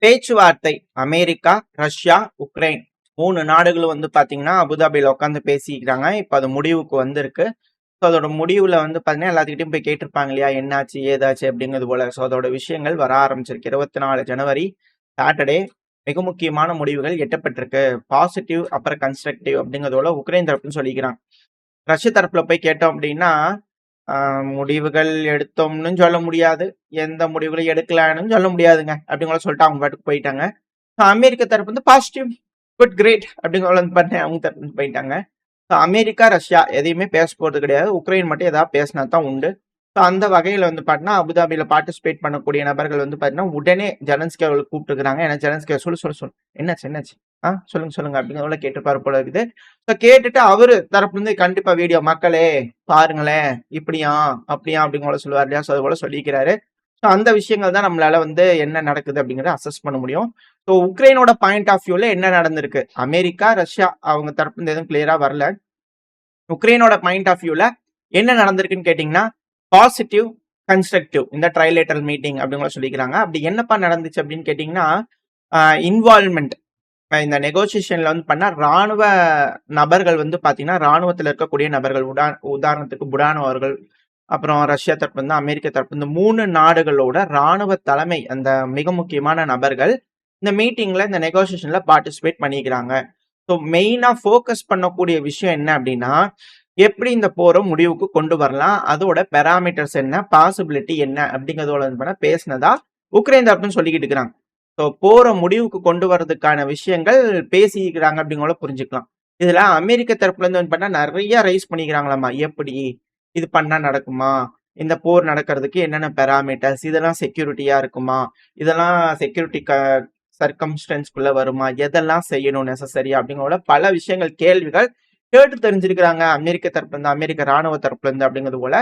பேச்சுவார்த்தை America, Russia, Ukraine 3 நாடுகளும் பார்த்தீங்கன்னா, அபுதாபில உட்காந்து பேசிக்கிறாங்க. இப்ப அது முடிவுக்கு வந்திருக்கு. ஸோ அதோட முடிவுல பார்த்தீங்கன்னா, எல்லாத்துக்கிட்டயும் போய் கேட்டிருப்பாங்க இல்லையா? என்னாச்சு? ஏதாச்சு? அப்படிங்கிறது போல. ஸோ அதோட விஷயங்கள் வர ஆரம்பிச்சிருக்கு. 24 ஜனவரி சாட்டர்டே மிக முக்கியமான முடிவுகள் எட்டப்பட்டிருக்கு. பாசிட்டிவ் அப்புறம் கன்ஸ்ட்ரக்டிவ் அப்படிங்கிறதோட உக்ரைன் தரப்புன்னு சொல்லிக்கிறாங்க. ரஷ்ய தரப்புல போய் கேட்டோம் அப்படின்னா, ஆ முடிவுகள் எடுத்தோம்னு சொல்ல முடியாது. எந்த முடிவுகளும் எடுக்கலன்னு சொல்ல முடியாதுங்க. அப்படிங்கிற சொல்லிட்டு அவங்க பாட்டுக்கு போயிட்டாங்க. அமெரிக்க தரப்பு பாசிட்டிவ், குட், கிரேட் அப்படிங்கிற பண்ண அவங்க தரப்பு போயிட்டாங்க. அமெரிக்கா, ரஷ்யா எதையுமே பேச போறது கிடையாது. உக்ரைன் மட்டும் ஏதாவது பேசினா தான் உண்டு. அந்த வகையில பார்த்தீங்கன்னா, அபுதாபில பார்ட்டிசிபேட் பண்ணக்கூடிய நபர்கள் பார்த்தீங்கன்னா, உடனே ஜெலன்ஸ்கி அவர்களுக்கு கூப்பிட்டுருக்காங்க. ஏன்னா ஜெலன்ஸ்கி சொல்லு. என்னாச்சு? என்னாச்சு? சொல்லுங்க அப்படிங்கிறத கேட்டிருப்பாரு போல இருக்குது. கேட்டுட்டு அவரு தரப்புல கண்டிப்பா வீடியோ மக்களே பாருங்களேன், இப்படியா அப்படியா அப்படிங்கிற சொல்லுவார் இல்லையா? அது போல சொல்லிக்கிறாரு. அந்த விஷயங்கள் தான் நம்மளால என்ன நடக்குது அப்படிங்கிறத அசஸ் பண்ண முடியும். உக்ரைனோட பாயிண்ட் ஆஃப் வியூல என்ன நடந்திருக்கு? அமெரிக்கா, ரஷ்யா அவங்க தரப்புல எதுவும் கிளியரா வரல. உக்ரைனோட பாயிண்ட் ஆஃப் வியூல என்ன நடந்திருக்குன்னு கேட்டீங்கன்னா, பாசிட்டிவ், கன்ஸ்ட்ரக்டிவ் இந்த ட்ரைலேட்டரல் மீட்டிங் அப்படிங்கிற சொல்லிக்கிறாங்க. அப்படி என்னப்பா நடந்துச்சு அப்படின்னு கேட்டீங்கன்னா, இன்வால்வ்மெண்ட் இந்த நெகோசியேஷன்ல பண்ணா ராணுவ நபர்கள் பாத்தீங்கன்னா, ராணுவத்துல இருக்கக்கூடிய நபர்கள் உதாரணத்துக்கு புடானோ அவர்கள், அப்புறம் ரஷ்யா தரப்பு அமெரிக்க தரப்பு இந்த 3 நாடுகளோட ராணுவ தலைமை அந்த மிக முக்கியமான நபர்கள் இந்த மீட்டிங்ல இந்த நெகோசியேஷன்ல பார்ட்டிசிபேட் பண்ணிக்கிறாங்க. ஸோ மெயினா ஃபோக்கஸ் பண்ணக்கூடிய விஷயம் என்ன அப்படின்னா, எப்படி இந்த போரை முடிவுக்கு கொண்டு வரலாம், அதோட பெராமீட்டர்ஸ் என்ன, பாசிபிலிட்டி என்ன அப்படிங்கிறதோட பேசினதா உக்ரைன் தரப்புன்னு சொல்லிக்கிட்டு இருக்கிறாங்க. ஸோ போரை முடிவுக்கு கொண்டு வர்றதுக்கான விஷயங்கள் பேசிக்கிறாங்க அப்படிங்கிற புரிஞ்சுக்கலாம். இதுல அமெரிக்க தரப்புல இருந்து பண்ணா நிறைய ரைஸ் பண்ணிக்கிறாங்களாமா. எப்படி இது பண்ணா நடக்குமா? இந்த போர் நடக்கிறதுக்கு என்னென்ன பெராமீட்டர்ஸ், இதெல்லாம் செக்யூரிட்டியா இருக்குமா? இதெல்லாம் செக்யூரிட்டி சர்க்கம்ஸ்டன்ஸ்குள்ள வருமா? எதெல்லாம் செய்யணும் நெசசரி அப்படிங்கிற பல விஷயங்கள் கேள்விகள் கேட்டு தெரிஞ்சிருக்கிறாங்க. அமெரிக்க தரப்புல இருந்து, அமெரிக்க ராணுவ தரப்புல இருந்து அப்படிங்கிறது போல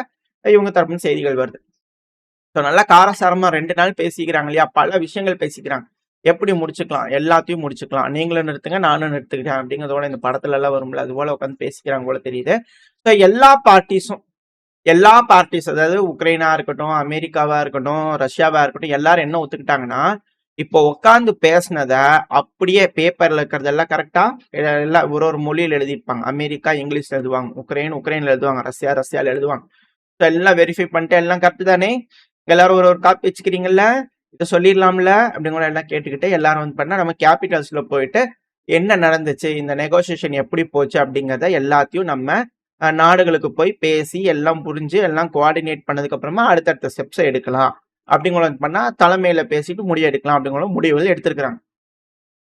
இவங்க தரப்புல செய்திகள் வருது. ஸோ நல்லா காரசாரமா 2 நாள் பேசிக்கிறாங்க இல்லையா? பல விஷயங்கள் பேசிக்கிறாங்க. எப்படி முடிச்சுக்கலாம்? எல்லாத்தையும் முடிச்சுக்கலாம். நீங்களும் நிறுத்துங்க, நானும் நிறுத்துக்கிறேன் அப்படிங்கிறதோட இந்த படத்துல எல்லாம் வரும்ல, அது போல உட்காந்து பேசிக்கிறாங்க போல தெரியுது. ஸோ எல்லா பார்ட்டிஸ் அதாவது உக்ரைனா இருக்கட்டும், அமெரிக்காவா இருக்கட்டும், ரஷ்யாவா இருக்கட்டும், எல்லாரும் என்ன ஒத்துக்கிட்டாங்கன்னா, இப்போ உட்காந்து பேசினத அப்படியே பேப்பர்ல இருக்கிறதெல்லாம் கரெக்டா எல்லாம் ஒரு மொழியில எழுதியிருப்பாங்க. அமெரிக்கா இங்கிலீஷ்ல எழுதுவாங்க, உக்ரைன்ல எழுதுவாங்க, ரஷ்யால எழுதுவாங்க. எல்லாம் வெரிஃபை பண்ணிட்டு எல்லாம் கரெக்ட் தானே? எல்லாரும் ஒரு காப்பி வச்சுக்கிறீங்கல்ல, இதை சொல்லிடலாம்ல அப்படிங்கிற எல்லாம் கேட்டுக்கிட்டு எல்லாரும் பண்ணா நம்ம கேபிட்டல்ஸ்ல போயிட்டு என்ன நடந்துச்சு, இந்த நெகோசியேஷன் எப்படி போச்சு அப்படிங்கிறத எல்லாத்தையும் நம்ம நாடுகளுக்கு போய் பேசி எல்லாம் புரிஞ்சு எல்லாம் கோஆர்டினேட் பண்ணதுக்கு அப்புறமா அடுத்தடுத்த ஸ்டெப்ஸை எடுக்கலாம் அப்படிங்கிற பண்ணா தலைமையில பேசிட்டு முடிவு எடுக்கலாம் அப்படிங்கிற முடிவுகள் எடுத்திருக்கிறாங்க.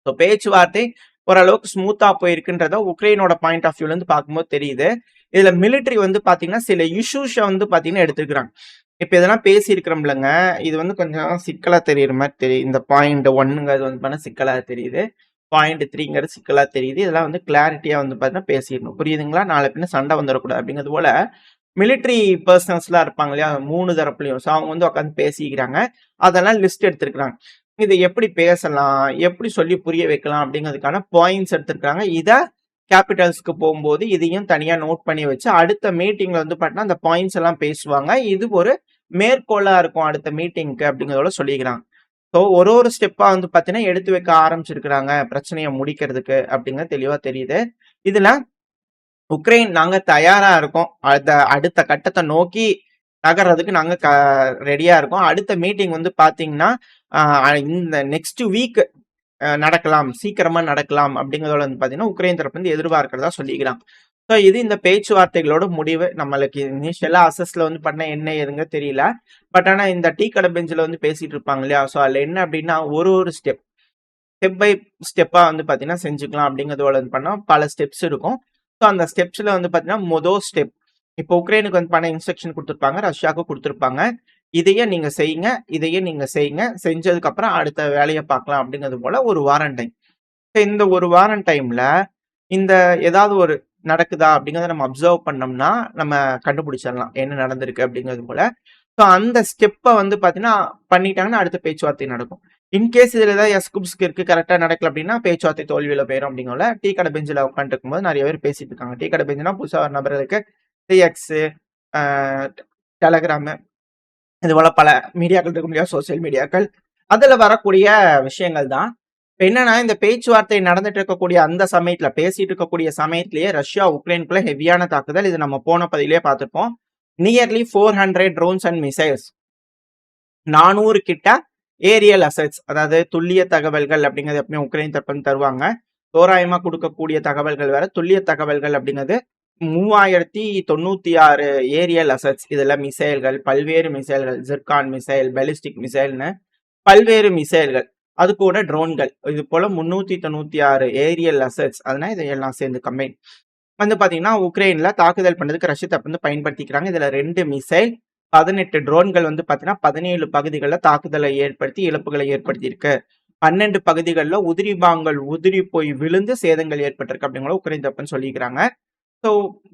ஸோ பேச்சுவார்த்தை ஓரளவுக்கு ஸ்மூத்தா போயிருக்குன்றத உக்ரைனோட பாயிண்ட் ஆஃப் வியூல இருந்து பார்க்கும்போது தெரியுது. இதுல மிலிட்டரி பாத்தீங்கன்னா சில இஷ்யூஸை பாத்தீங்கன்னா எடுத்துக்கிறாங்க. இப்ப இதெல்லாம் பேசி இருக்கிறோம்லங்க, இது கொஞ்சம் சிக்கலா தெரியுற மாதிரி தெரியுது. இந்த பாயிண்ட் 1ங்கிறது பண்ண சிக்கலா தெரியுது. பாயிண்ட் 3ங்கிறது சிக்கலா தெரியுது. இதெல்லாம் கிளாரிட்டியா பார்த்தீங்கன்னா பேசிடணும். புரியுதுங்களா? நாளை பின்ன சண்டை வந்துடக்கூடாது அப்படிங்கிறது போல மிலிட்டரி பர்சனல்ஸ்லாம் இருப்பாங்க இல்லையா? 3 தரப்புலையும். ஸோ அவங்க உட்காந்து பேசிக்கிறாங்க. அதெல்லாம் லிஸ்ட் எடுத்திருக்கிறாங்க. இதை எப்படி பேசலாம், எப்படி சொல்லி புரிய வைக்கலாம் அப்படிங்கிறதுக்கான பாயிண்ட்ஸ் எடுத்திருக்காங்க. இதை கேபிட்டல்ஸ்க்கு போகும்போது இதையும் தனியா நோட் பண்ணி வச்சு அடுத்த மீட்டிங்ல பார்த்தீங்கன்னா அந்த பாயிண்ட்ஸ் எல்லாம் பேசுவாங்க. இது ஒரு மேற்கோளா இருக்கும் அடுத்த மீட்டிங்க்கு அப்படிங்கிறதோட சொல்லிக்கிறாங்க. ஸோ ஒரு ஸ்டெப்பா பார்த்தீங்கன்னா எடுத்து வைக்க ஆரம்பிச்சிருக்கிறாங்க பிரச்சனையை முடிக்கிறதுக்கு அப்படிங்கிறது தெளிவா தெரியுது. இதுல உக்ரைன் நாங்க தயாரா இருக்கோம், அடுத்த கட்டத்தை நோக்கி நகர்றதுக்கு நாங்க ரெடியா இருக்கோம். அடுத்த மீட்டிங் பாத்தீங்கன்னா இந்த நெக்ஸ்ட் வீக் நடக்கலாம், சீக்கிரமா நடக்கலாம் அப்படிங்கிறதோட பாத்தீங்கன்னா உக்ரைன் தரப்பு எதிர்பார்க்கிறதா சொல்லிக்கிறாங்க. ஸோ இது இந்த பேச்சுவார்த்தைகளோட முடிவு. நம்மளுக்கு இனிஷியலா அசஸ்ல பண்ண என்ன ஏதுங்க தெரியல. பட் ஆனா இந்த டீ கடை பெஞ்சில் பேசிட்டு இருப்பாங்க இல்லையா? ஸோ அதுல என்ன அப்படின்னா ஒரு ஸ்டெப் பை ஸ்டெப்பா பாத்தீங்கன்னா செஞ்சுக்கலாம் அப்படிங்கிறதோட பண்ணா பல ஸ்டெப்ஸ் இருக்கும். ஸோ அந்த ஸ்டெப்ஸ்ல பாத்தீங்கன்னா முதல் ஸ்டெப் இப்போ உக்ரைனுக்கு பண்ண இன்ஸ்ட்ரக்ஷன் கொடுத்துருப்பாங்க, ரஷ்யாவுக்கு கொடுத்துருப்பாங்க. இதையே நீங்க செய்யுங்க, இதையே நீங்க செய்யுங்க, செஞ்சதுக்கு அப்புறம் அடுத்த வேலையை பார்க்கலாம் அப்படிங்கிறது போல ஒரு வாரம் டைம். இந்த ஒரு வாரம் டைம்ல இந்த ஏதாவது ஒரு நடக்குதா அப்படிங்கிறத நம்ம அப்சர்வ் பண்ணோம்னா நம்ம கண்டுபிடிச்சிடலாம் என்ன நடந்திருக்கு அப்படிங்கிறது போல. ஸோ அந்த ஸ்டெப்பை பாத்தீங்கன்னா பண்ணிட்டாங்கன்னா அடுத்த பேச்சுவார்த்தை நடக்கும். இன்கேஸ் இதுல ஏதாவது எஸ்குப்ஸ்க்கு இருக்கு கரெக்டா நடக்கல அப்படின்னா பேச்சுவார்த்தை தோல்வியில போயிடும் அப்படிங்கல. டீ கடை பெஞ்சில் உட்காந்துட்டு இருக்கும்போது நிறைய பேர் பேசிட்டு இருக்காங்க. டீ கடை பெஞ்சுனா புதுசா ஒரு நபர்களுக்கு டிஎக்ஸ், டெலகிராமு இது போல பல மீடியாக்கள் இருக்கும் இல்லையா? சோசியல் மீடியாக்கள் அதுல வரக்கூடிய விஷயங்கள் தான். இப்ப என்னன்னா, இந்த பேச்சுவார்த்தை நடந்துட்டு இருக்கக்கூடிய அந்த சமயத்துல, பேசிட்டு இருக்கக்கூடிய சமயத்திலேயே ரஷ்யா, உக்ரைனுக்குள்ள ஹெவியான தாக்குதல். இது நம்ம போன பதிவிலேயே பார்த்திருப்போம். Nearly 400 drones and missiles. 400 கிட்ட ஏரியல் அசெட்ஸ், அதாவது துல்லிய தகவல்கள் அப்படிங்கிறது எப்பவுமே உக்ரைன் தரப்பு தருவாங்க. தோராயமா குடுக்கக்கூடிய தகவல்கள் வேற. துல்லிய தகவல்கள் அப்படிங்கிறது 3096 ஏரியல் அசெட்ஸ். இதுல மிசைல்கள், பல்வேறு மிசைல்கள், ஜிர்கான் மிசைல், பாலிஸ்டிக் மிசைல்னு பல்வேறு மிசைல்கள். அது கூட ட்ரோன்கள். இது போல 396 ஏரியல் அசெட்ஸ். அதனால இதெல்லாம் சேர்ந்து கம்பைன் வந்து பாத்தீங்கன்னா, உக்ரைன்ல தாக்குதல் பண்றதுக்கு ரஷ்ய தரப்பு வந்து பயன்படுத்திக்கிறாங்க. இதுல 2 மிசைல், 18 ட்ரோன்கள் வந்து பாத்தீங்கன்னா 17 பகுதிகளில் தாக்குதலை ஏற்படுத்தி இழப்புகளை ஏற்படுத்தியிருக்கு. 12 பகுதிகளில் உதிரி பாகங்கள் உதிரி போய் விழுந்து சேதங்கள் ஏற்பட்டிருக்கு அப்படிங்கிற உக்ரைன் தரப்புன்னு சொல்லிக்கிறாங்க. ஸோ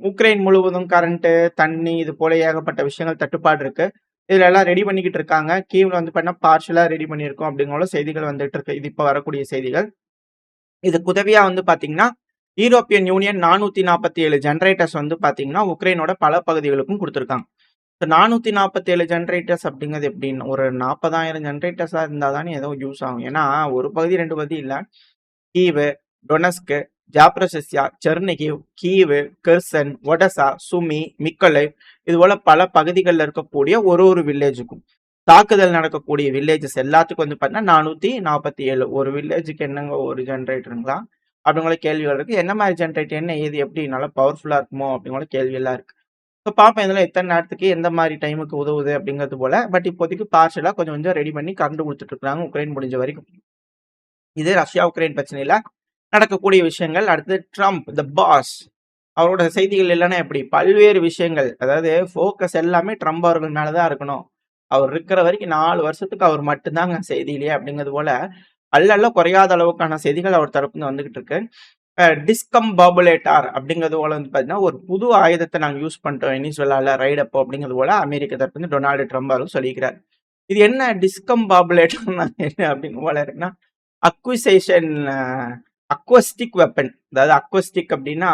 உக்ரைன் முழுவதும் கரண்ட், தண்ணி இது போல ஏகப்பட்ட விஷயங்கள் தட்டுப்பாடு இருக்கு. இதுல எல்லாம் ரெடி பண்ணிக்கிட்டு இருக்காங்க. கீவ்ல வந்து பண்ணா பார்ஷலா ரெடி பண்ணியிருக்கோம் அப்படிங்கிற செய்திகள் வந்துட்டு இருக்கு. இது இப்ப வரக்கூடிய செய்திகள். இதுக்கு உதவியா வந்து பாத்தீங்கன்னா, யூரோப்பியன் யூனியன் 447 ஜெனரேட்டர்ஸ் வந்து பாத்தீங்கன்னா, உக்ரைனோட பல பகுதிகளுக்கும் கொடுத்திருக்காங்க. 447 ஜெனரேட்டர்ஸ் அப்படிங்கிறது எப்படின்னு, ஒரு 40,000 ஜெனரேட்டர்ஸா இருந்தா தானே ஏதோ யூஸ் ஆகும். ஏன்னா ஒரு பகுதி 2 பகுதி இல்ல. Kyiv, Donetsk, Zaporizhzhia, Chernihiv, Kyiv, Kherson, Odesa, Sumy, Mykolaiv இது போல பல பகுதிகளில் இருக்கக்கூடிய ஒரு வில்லேஜுக்கும் தாக்குதல் நடக்கக்கூடிய வில்லேஜஸ் எல்லாத்துக்கும் வந்து பார்த்தீங்கன்னா 447. ஒரு வில்லேஜுக்கு என்னங்க ஒரு ஜென்ரேட்டருங்களா அப்படிங்கிற கேள்விகள் இருக்கு. என்ன மாதிரி ஜென்ரேட்டர், என்ன ஏது, எப்படி நல்லா பவர்ஃபுல்லா இருக்குமோ அப்படிங்கிற கேள்வி எல்லாம் இருக்கு. ஸோ பார்ப்போம் இதில் எத்தனை நேரத்துக்கு எந்த மாதிரி டைமுக்கு உதவுது அப்படிங்கிறது போல. பட் இப்போதைக்கு பார்ஷலாக கொஞ்சம் கொஞ்சம் ரெடி பண்ணி கரண்ட் கொடுத்துட்டு இருக்காங்க உக்ரைன் முடிஞ்ச வரைக்கும். இது ரஷ்யா உக்ரைன் பிரச்சனையில நடக்கக்கூடிய விஷயங்கள். அடுத்து ட்ரம்ப் த பாஸ், அவரோட செய்திகள் இல்லைன்னா எப்படி, பல்வேறு விஷயங்கள், அதாவது ஃபோக்கஸ் எல்லாமே ட்ரம்ப் அவர்கள் மேலதான் இருக்கணும். அவர் இருக்கிற வரைக்கும் 4 வருஷத்துக்கு அவர் மட்டும்தாங்க செய்தியிலேயே அப்படிங்கிறது போல அல்ல குறையாத அளவுக்கான செய்திகள் அவர் தரப்புல வந்துகிட்டு இருக்கு. டிஸ்கம்பாபுலேட்டார் அப்படிங்கிறது போல வந்து பாத்தீங்கன்னா ஒரு புது ஆயுதத்தை நாங்க யூஸ் பண்ணிட்டோம் இனி சொல்லல ரைட் அப்போ அப்படிங்கிறது போல அமெரிக்க தரப்பு டொனால்டு ட்ரம்ப் அவர்கள் சொல்லிக்கிறார். இது என்ன டிஸ்கம்பாபுலேட்டர் என்ன அப்படிங்கிற போல இருக்குன்னா, அக்விசேஷன் அக்வஸ்டிக் வெப்பன். அதாவது அக்வஸ்டிக் அப்படின்னா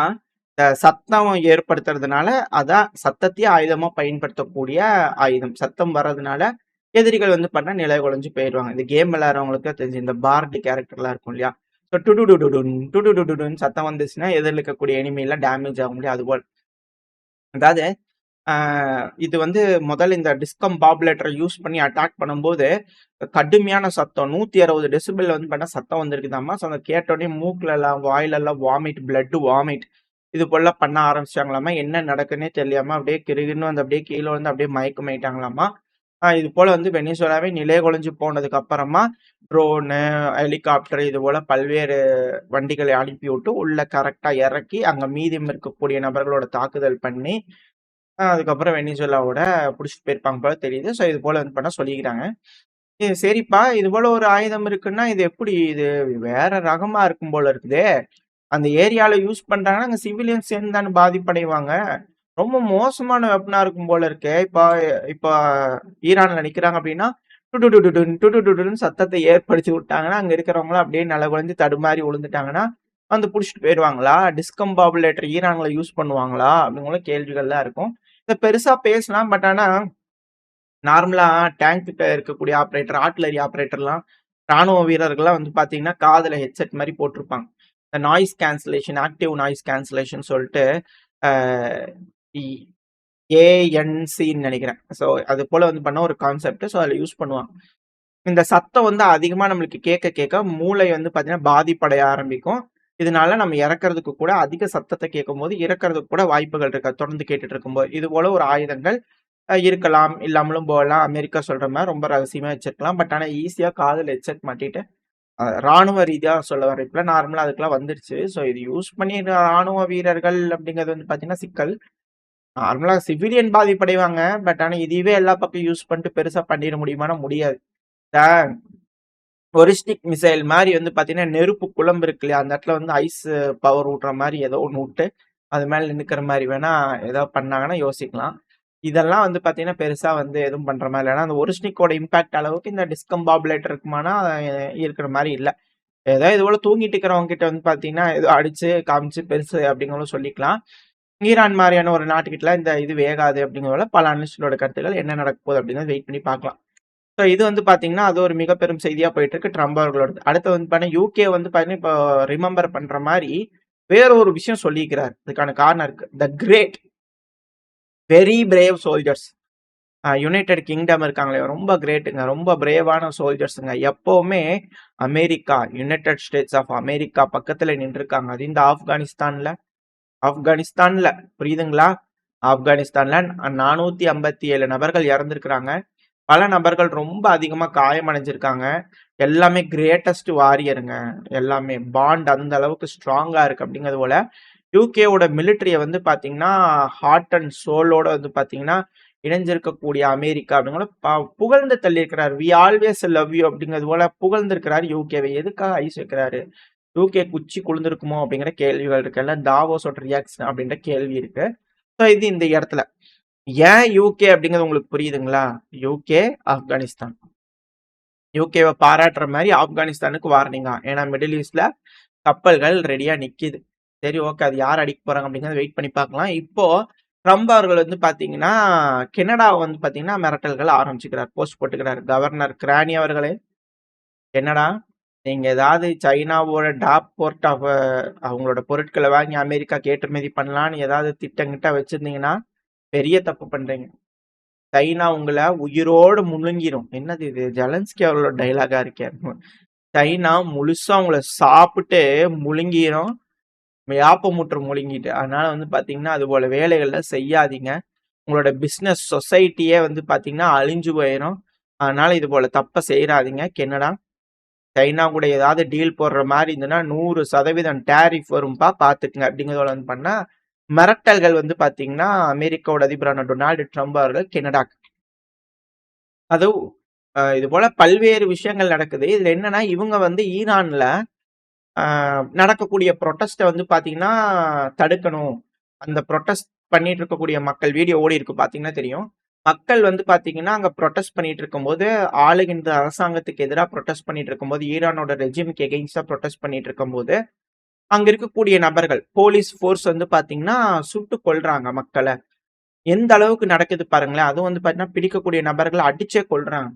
சத்தம் ஏற்படுத்துறதுனால அதான் சத்தத்தையே ஆயுதமா பயன்படுத்தக்கூடிய ஆயுதம். சத்தம் வர்றதுனால எதிரிகள் வந்து பண்ணா நிலை குலைஞ்சு போயிடுவாங்க. இந்த கேம் விளையாடுறவங்களுக்கு தெரிஞ்சு இந்த பார்டு கேரக்டர்லாம் இருக்கும் இல்லையா, ஸோ டுடுடுடுடுன்னு சத்தம் வந்துச்சுன்னா எதிரில் இருக்கக்கூடிய எனிமையில டேமேஜ் ஆகும் இல்லையா, அதுபோல். அதாவது இது வந்து முதல்ல இந்த டிஸ்கம்பாபுலேட்டரை யூஸ் பண்ணி அட்டாக் பண்ணும்போது கடுமையான சத்தம் 160 டெசிபிள் வந்து பண்ண சத்தம் வந்திருக்குதாமா. ஸோ அதை கேட்டோடனே மூக்குல எல்லாம் வாயிலெல்லாம் வாமிட், பிளட் வாமிட் இது போல பண்ண ஆரம்பிச்சாங்களாமா. என்ன நடக்குன்னே தெரியாம அப்படியே கிருகின்னு வந்து அப்படியே கீழே வந்து அப்படியே மயக்கமாயிட்டாங்களாமா. இது போல வந்து வெனிசுலாவே நிலை குலைஞ்சு போனதுக்கு அப்புறமா ட்ரோனு, ஹெலிகாப்டர் இது போல பல்வேறு வண்டிகளை அனுப்பி விட்டு உள்ள கரெக்டா இறக்கி அங்க மீதம் இருக்கக்கூடிய நபர்களோட தாக்குதல் பண்ணி அதுக்கப்புறம் வெனிசுலாவோட பிடிச்சிட்டு போயிருப்பாங்க போல தெரியுது. ஸோ இது போல வந்து பண்ண சொல்லிக்கிறாங்க. இது சரிப்பா, இது போல ஒரு ஆயுதம் இருக்குன்னா இது எப்படி, இது வேற ரகமா இருக்கும் போல இருக்குதே. அந்த ஏரியால யூஸ் பண்றாங்கன்னா அங்க சிவிலியன்ஸ் சேர்ந்து தானே பாதிப்படைவாங்க. ரொம்ப மோசமான வெப்பனா இருக்கும் போல இருக்கே. இப்ப ஈரான்ல நிக்கிறாங்க அப்படின்னா டுடுடுடுன்னு சத்தத்தை ஏற்படுத்தி விட்டாங்கன்னா அங்க இருக்கிறவங்களும் அப்படியே நிலகுலைஞ்சு தடுமாறி விழுந்துட்டாங்கன்னா வந்து புடிச்சிட்டு போயிடுவாங்களா? டிஸ்கம்பாபுலேட்டர் ஈரான்ல யூஸ் பண்ணுவாங்களா அப்படிங்கிற கேள்விகள்லாம் இருக்கும். இதை பெருசா பேசலாம். பட் ஆனா நார்மலா டேங்க் கிட்ட இருக்கக்கூடிய ஆப்ரேட்டர், ஆர்ட்டிலரி ஆப்ரேட்டர்லாம், ராணுவ வீரர்கள்லாம் வந்து பாத்தீங்கன்னா காதுல ஹெட்செட் மாதிரி போட்டிருப்பாங்க. இந்த noise cancellation, active noise cancellation சொல்லிட்டு ஏஎன்சின்னு நினைக்கிறேன். ஸோ அது போல வந்து பண்ண ஒரு கான்செப்ட். ஸோ அதில் யூஸ் பண்ணுவாங்க. இந்த சத்தம் வந்து அதிகமா நம்மளுக்கு கேட்க மூளை வந்து பாத்தீங்கன்னா பாதிப்படைய ஆரம்பிக்கும். இதனால நம்ம இறக்கறதுக்கு கூட அதிக சத்தத்தை கேட்கும்போது இறக்கறதுக்கு கூட வாய்ப்புகள் இருக்கு. தொடர்ந்து கேட்டுட்டு இருக்கும்போது இது போல ஒரு ஆயுதங்கள் இருக்கலாம், இல்லாமலும் போகலாம். அமெரிக்கா சொல்ற மாதிரி ரொம்ப ரகசியமா வச்சிருக்கலாம். பட் ஆனா ஈஸியா காதுல ஹெட்செட் மாட்டிட்டு ராணுவ ரீதியா சொல்ல வர இப்ப நார்மலா அதுக்கெல்லாம் வந்துருச்சு. ஸோ இது யூஸ் பண்ணி ராணுவ வீரர்கள் அப்படிங்கிறது வந்து பாத்தீங்கன்னா சிக்கல். நார்மலா சிவிலியன் பாதிப்படைவாங்க. பட் ஆனா இதுவே எல்லா பக்கம் யூஸ் பண்ணிட்டு பெருசா பண்ணிட முடியுமானா முடியாது. ஒரிஸ்டிக் மிசைல் மாதிரி வந்து பாத்தீங்கன்னா நெருப்பு குழம்பு இருக்கு இல்லையா, அந்த இடத்துல வந்து ஐஸ் பவர் விட்ற மாதிரி ஏதோ ஒன்று விட்டு அது மேல நின்னுக்கிற மாதிரி வேணா ஏதோ பண்ணாங்கன்னா யோசிக்கலாம். இதெல்லாம் வந்து பாத்தீங்கன்னா பெருசா வந்து எதுவும் பண்ற மாதிரி இல்லைன்னா அந்த ஒரிஸ்டிக்கோட இம்பாக்ட் அளவுக்கு இந்த டிஸ்கம்பாபுலேட்டர் இருக்குமானா இருக்கிற மாதிரி இல்லை. ஏதோ இது போல தூங்கிட்டு இருக்கிறவங்க கிட்ட வந்து பாத்தீங்கன்னா ஏதோ அடிச்சு காமிச்சு பெருசு அப்படிங்கிறதும் சொல்லிக்கலாம். ஈரான் மாதிரியான ஒரு நாட்டுக்கிட்ட இந்த இது வேகாது அப்படிங்கிறத பல அனலிஸ்டோட கருத்துக்கள் என்ன நடக்க போகுது அப்படிங்கிறத வெயிட் பண்ணி பார்க்கலாம். ஸோ இது வந்து பார்த்தீங்கன்னா, அது ஒரு மிக பெரும் செய்தியா போயிட்டு இருக்கு ட்ரம்ப் அவர்களோடது. அடுத்து வந்து பார்த்தீங்கன்னா, யுகே வந்து பார்த்தீங்கன்னா, இப்போ ரிமெம்பர் பண்ற மாரி வேற ஒரு விஷயம் சொல்லியிருக்கிறார். அதுக்கான காரணம் இருக்கு. The great very brave soldiers. United Kingdom இருக்காங்களே, ரொம்ப கிரேட்டுங்க. ரொம்ப பிரேவான சோல்ஜர்ஸுங்க. எப்பவுமே America, united states of America பக்கத்துல நின்றுருக்காங்க. அது இந்த ஆப்கானிஸ்தான்ல ஆப்கானிஸ்தான்ல புரியுதுங்களா? ஆப்கானிஸ்தான்ல 457 நபர்கள் இறந்திருக்கிறாங்க. பல நபர்கள் ரொம்ப அதிகமா காயமடைஞ்சிருக்காங்க. எல்லாமே கிரேட்டஸ்ட் வாரியருங்க. எல்லாமே பாண்ட் அந்த அளவுக்கு ஸ்ட்ராங்கா இருக்கு அப்படிங்கிறது போல, யுகேவோட மிலிட்டரிய வந்து பார்த்தீங்கன்னா, ஹார்ட் அண்ட் சோலோட வந்து பார்த்தீங்கன்னா, இணைஞ்சிருக்கக்கூடிய அமெரிக்கா அப்படிங்கிற புகழ்ந்து தள்ளியிருக்கிறார். வி ஆல்வேஸ் லவ் யூ அப்படிங்கிறது போல புகழ்ந்திருக்கிறார் யுகேவை. எதுக்காக ஐஸ் வைக்கிறாரு? யுகே குச்சி குளிர்ந்திருக்குமோ அப்படிங்கிற கேள்விகள் இருக்கு. எல்லாம் தாவோஸோட ரியாக்ஷன் அப்படின்ற கேள்வி இருக்கு. ஸோ இது இந்த இடத்துல. ஏன் யூகே அப்படிங்கிறது உங்களுக்கு புரியுதுங்களா? யூகே, ஆப்கானிஸ்தான். யூகேவை பாராட்டுற மாதிரி ஆப்கானிஸ்தானுக்கு வார்னிங்கா. ஏன்னா மிடில் ஈஸ்ட்ல கப்பல்கள் ரெடியா நிக்குது. சரி ஓகே, அது யார் அடிக்க போறாங்க அப்படிங்கறத வெயிட் பண்ணி பார்க்கலாம். இப்போ ட்ரம்ப் அவர்கள் வந்து பாத்தீங்கன்னா, கனடாவை வந்து பாத்தீங்கன்னா மிரட்டல்கள் ஆரம்பிச்சுக்கிறார். போஸ்ட் போட்டுக்கிறார். கவர்னர் கிரானி அவர்களே, கனடா நீங்க ஏதாவது சைனாவோட டாப் போர்ட் ஆஃப் அவங்களோட பொருட்களை வாங்கி அமெரிக்கா ஏற்றுமதி பண்ணலான்னு ஏதாவது திட்டங்கிட்ட வச்சிருந்தீங்கன்னா பெரிய தப்பு பண்றீங்க. சைனா உங்களை உயிரோடு முழுங்கிரும். என்னது இது? ஜெலன்ஸ்கி அவர்களோட டைலாகா இருக்கே. சைனா முழுசா உங்களை சாப்பிட்டு முழுங்கிரும். யாப்பமுற்று முழுங்கிட்டு. அதனால வந்து பாத்தீங்கன்னா, அது போல வேலைகள்ல செய்யாதீங்க. உங்களோட பிசினஸ் சொசைட்டியே வந்து பாத்தீங்கன்னா அழிஞ்சு போயிரும். அதனால இது போல தப்ப செய்யறாதீங்க. கனடா, சைனா கூட ஏதாவது டீல் போடுற மாதிரி இருந்ததுன்னா 100% டேரிஃப் வரும்பா பாத்துக்குங்க அப்படிங்கிறத வந்து பண்ணா மிரட்டல்கள் வந்து பாத்தீங்கன்னா அமெரிக்காவோட அதிபரான டொனால்டு ட்ரம்ப் அவர்கள் கனடாக்கு. அதுவும் இது போல பல்வேறு விஷயங்கள் நடக்குது. இதுல என்னன்னா இவங்க வந்து ஈரான்ல நடக்கக்கூடிய ப்ரொட்டஸ்ட்டை வந்து பாத்தீங்கன்னா தடுக்கணும். அந்த ப்ரொட்டஸ்ட் பண்ணிட்டு இருக்கக்கூடிய மக்கள் வீடியோ ஓடி இருக்கு பாத்தீங்கன்னா தெரியும். மக்கள் வந்து பாத்தீங்கன்னா அங்க ப்ரொட்டஸ்ட் பண்ணிட்டு இருக்கும்போது ஆளுகின்ற அரசாங்கத்துக்கு எதிராக ப்ரொட்டஸ்ட் பண்ணிட்டு இருக்கும்போது ஈரானோட ரெஜிமுக்கு எகெயின்ஸ்டா ப்ரொட்டஸ்ட் பண்ணிட்டு இருக்கும்போது அங்க இருக்கக்கூடிய நபர்கள் போலீஸ் ஃபோர்ஸ் வந்து பாத்தீங்கன்னா சுட்டு கொல்றாங்க மக்களை. எந்த அளவுக்கு நடக்குது பாருங்களேன். அதுவும் வந்து பாத்தீங்கன்னா பிடிக்கக்கூடிய நபர்களை அடிச்சே கொல்றாங்க.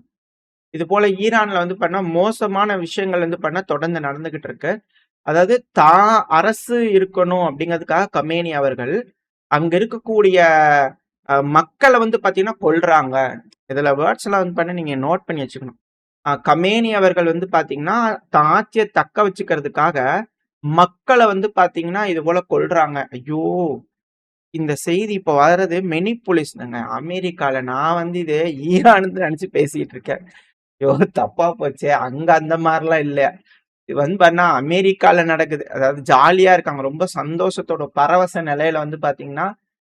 இது போல ஈரான்ல வந்து பண்ணா மோசமான விஷயங்கள் வந்து பண்ணா தொடர்ந்து நடந்துகிட்டு இருக்கு. அதாவது தான் அரசு இருக்கணும் அப்படிங்கிறதுக்காக கமேனி அவர்கள் அங்க இருக்கக்கூடிய மக்களை வந்து பாத்தீங்கன்னா கொல்றாங்க. இதுல வேர்ட்ஸ் எல்லாம் வந்து பண்ண நீங்க நோட் பண்ணி வச்சுக்கணும். கமேனி அவர்கள் வந்து பாத்தீங்கன்னா தான் ஆட்சியை தக்க வச்சுக்கிறதுக்காக மக்களை வந்து பாத்தீங்கன்னா இது போல கொல்றாங்க. ஐயோ, இந்த செய்தி இப்ப வர்றது மெனிப்புலிஸ்ங்க அமெரிக்கால. நான் வந்து இது ஈரான் நினைச்சு பேசிட்டு இருக்கேன். ஐயோ தப்பா போச்சே. அங்க அந்த மாதிரிலாம் இல்ல. இது வந்து பண்ணா அமெரிக்கால நடக்குது. அதாவது ஜாலியா இருக்காங்க. ரொம்ப சந்தோஷத்தோட பரவச நிலையில வந்து பாத்தீங்கன்னா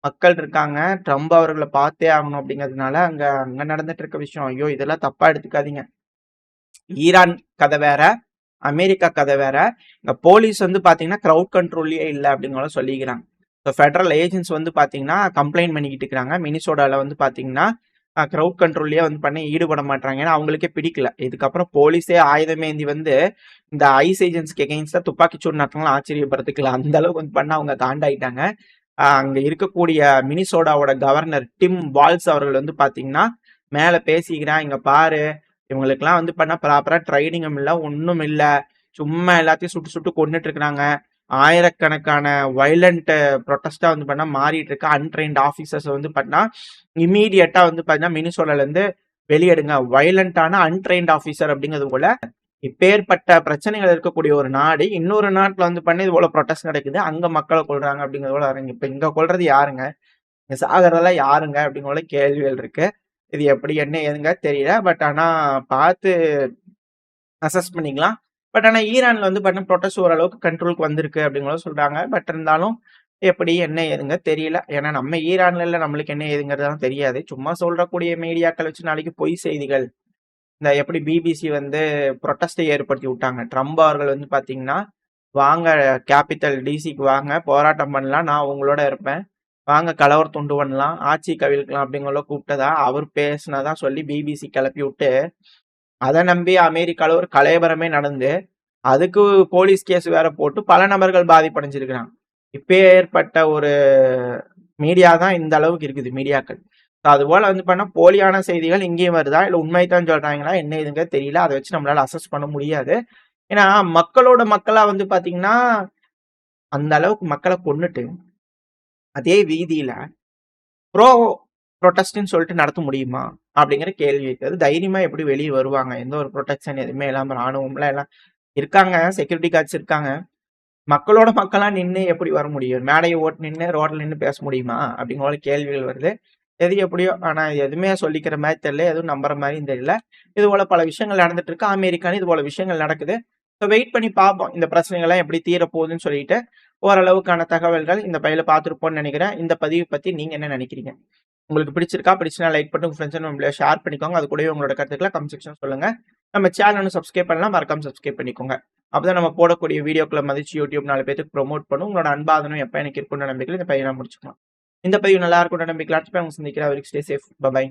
மக்கள் இருக்காங்க. ட்ரம்ப் அவர்களை பார்த்தே ஆகணும் அப்படிங்கிறதுனால அங்க அங்க நடந்துட்டு இருக்க விஷயம். ஐயோ இதெல்லாம் தப்பா எடுத்துக்காதீங்க. ஈரான் கதை வேற, அமெரிக்கா கதை வேற. இங்க போலீஸ் வந்து பாத்தீங்கன்னா கிரவுட் கண்ட்ரோல்லயே இல்லை அப்படிங்கிற சொல்லிக்கிறாங்க. ஸோ ஃபெடரல் ஏஜென்ட்ஸ் வந்து பாத்தீங்கன்னா கம்ப்ளைண்ட் பண்ணிக்கிட்டு இருக்கிறாங்க. மினிசோடால வந்து பாத்தீங்கன்னா கிரவுட் கண்ட்ரோல்லயே வந்து பண்ணி ஈடுபட மாட்டாங்க. ஏன்னா அவங்களுக்கே பிடிக்கல. இதுக்கப்புறம் போலீஸே ஆயுதமேந்தி வந்து இந்த ஐஸ் ஏஜென்ட்ஸ்க்கு எகெயின்ஸ்டா துப்பாக்கி சூடு நடத்தலாம் ஆச்சரியப்படுறதுக்கல. அந்த அளவுக்கு வந்து பண்ண அவங்க காண்டாயிட்டாங்க. அங்க இருக்கக்கூடிய மினிசோடாவோட கவர்னர் டிம் வால்ஸ் அவர்கள் வந்து பாத்தீங்கன்னா மேல பேசிக்கிறான். இங்க பாரு, இவங்களுக்கெல்லாம் வந்து பண்ண ப்ராப்பரா ட்ரைனிங்கும் இல்ல, ஒண்ணும் இல்ல. சும்மா எல்லாத்தையும் சுட்டு சுட்டு கொண்டுட்டு இருக்கிறாங்க. ஆயிரக்கணக்கான வைலண்ட் ப்ரொட்டஸ்டா வந்து பண்ணா மாறிட்டு இருக்க அன்ட்ரெயின்ட் ஆபீசர்ஸ் வந்து பண்ணா இமீடியட்டா வந்து பாத்தீங்கன்னா மினிசோடால இருந்து வெளியெடுங்க. வைலண்டான அன்ட்ரெயின்ட் ஆபீசர் அப்படிங்கிறது போல இப்பேற்பட்ட பிரச்சனைகள் இருக்கக்கூடிய ஒரு நாடு இன்னொரு நாட்டுல வந்து பண்ணி இது போல ப்ரொட்டஸ்ட் நடக்குது. அங்க மக்களை கொல்றாங்க அப்படிங்கிறது போல வராங்க. இப்ப இங்க கொல்றது யாருங்க? இங்க சாகிறதெல்லாம் யாருங்க அப்படிங்கிற கேள்விகள் இருக்கு. இது எப்படி என்ன ஏதுங்க தெரியல. பட் ஆனா பார்த்து அசஸ் பண்ணிக்கலாம். பட் ஆனா ஈரான்ல வந்து பண்ண ப்ரொட்டஸ்ட் ஓரளவுக்கு கண்ட்ரோலுக்கு வந்திருக்கு அப்படிங்கிற சொல்றாங்க. பட் இருந்தாலும் எப்படி என்ன ஏதுங்க தெரியல. ஏன்னா நம்ம ஈரான்ல இல்ல, நம்மளுக்கு என்ன ஏதுங்கிறதெல்லாம் தெரியாது. சும்மா சொல்றக்கூடிய மீடியாக்கள் வச்சு நாளைக்கு பொய் செய்திகள். இந்த எப்படி பிபிசி வந்து ப்ரொட்டஸ்டை ஏற்படுத்தி விட்டாங்க. ட்ரம்ப் அவர்கள் வந்து பாத்தீங்கன்னா வாங்க கேபிட்டல் டிசிக்கு வாங்க, போராட்டம் பண்ணலாம், நான் உங்களோட இருப்பேன், வாங்க கலவரம் துண்டு பண்ணலாம், ஆட்சி கவிழ்க்கலாம் அப்படிங்கிற கூப்பிட்டதா அவர் பேசினதா சொல்லி பிபிசி கிளப்பி விட்டு அதை நம்பி அமெரிக்கால ஒரு கலவரமே நடந்து அதுக்கு போலீஸ் கேஸ் வேற போட்டு பல நபர்கள் பாதிப்படைஞ்சிருக்கிறாங்க. இப்ப ஏற்பட்ட ஒரு மீடியா தான் இந்த அளவுக்கு இருக்குது மீடியாக்கள். அதுபோல வந்து பண்ணா போலியான செய்திகள் இங்கேயும் வருதா? இல்ல உண்மைதான் சொல்றாங்களா? என்ன ஏதுங்க தெரியல. அத வச்சு நம்மளால அசஸ் பண்ண முடியாது. ஏன்னா, மக்களோட மக்களா வந்து பார்த்தீங்கன்னா, அந்த அளவுக்கு மக்கள கொன்னுட்டு, அதே வீதியில ப்ரோ புரொடெஸ்ட்ன்னு சொல்லிட்டு நடத்த முடியுமா? அப்படிங்கிற கேள்வி இருக்குது. தைரியமா எப்படி வெளிய வருவாங்க? எந்த ஒரு புரொடெக்ஷன் எதுவுமே இல்லாம ராணுவம்லாம் எல்லாம் இருக்காங்க. செக்யூரிட்டி கார்ட்ஸ் இருக்காங்க. மக்களோட மக்களா நின்னு எப்படி வர முடியும்? மேடைய ஓட்டு நின்னு ரோட்ல நின்னு பேச முடியுமா? அப்படிங்கிற போல கேள்விகள் வருது. எது எப்படியோ, ஆனா எதுவுமே சொல்லிக்கிற மாரி தெரியல. எதுவும் நம்புற மாரியும் தெரியல. இது போல பல விஷயங்கள் நடந்துட்டு இருக்கு. அமெரிக்கால இது போல விஷயங்கள் நடக்குது. ஸோ வெயிட் பண்ணி பார்ப்போம். இந்த பிரச்சனைகள்லாம் எப்படி தீரப்போகுதுன்னு சொல்லிட்டு, ஓரளவுக்கான தகவல்கள் இந்த பையில பார்த்திருப்போம்னு நெனைக்கிறேன். இந்த பதிவு பத்தி நீங்க என்ன நெனைக்கிறீங்க? உங்களுக்கு பிடிச்சிருக்கா? பிடிச்சுனா லைக் பண்ணிட்டு உங்க ஃப்ரெண்ட்ஸ் அண்ட் ஃபேமிலியோட ஷேர் பண்ணிக்கோங்க. அது கூடவே உங்களோட கருத்துக்கள கமெண்ட் செக்ஷன்ல சொல்லுங்க. நம்ம சேனல் இன்னும் சப்ஸ்கிரைப் பண்ணலாம். மறக்காம சப்ஸ்கிரைப் பண்ணிக்கோங்க. அப்பதான் நம்ம போடக்கூடிய வீடியோக்கள மதிச்சு YouTube 4 பேத்துக்கு ப்ரமோட் பண்ணும். உங்களோட அன்பாதனம் எப்ப எனக்கு இருக்கும்னு நம்பிக்கையில இந்த பதிவ நான் முடிச்சுக்கலாம். இந்த பதிவு நல்லா இருக்கும்னு நம்பிக்கையில அடுத்த பதிவுல உங்கள சந்திக்கிறேன். அது வரைக்கும் ஸ்டே சேஃப். பை.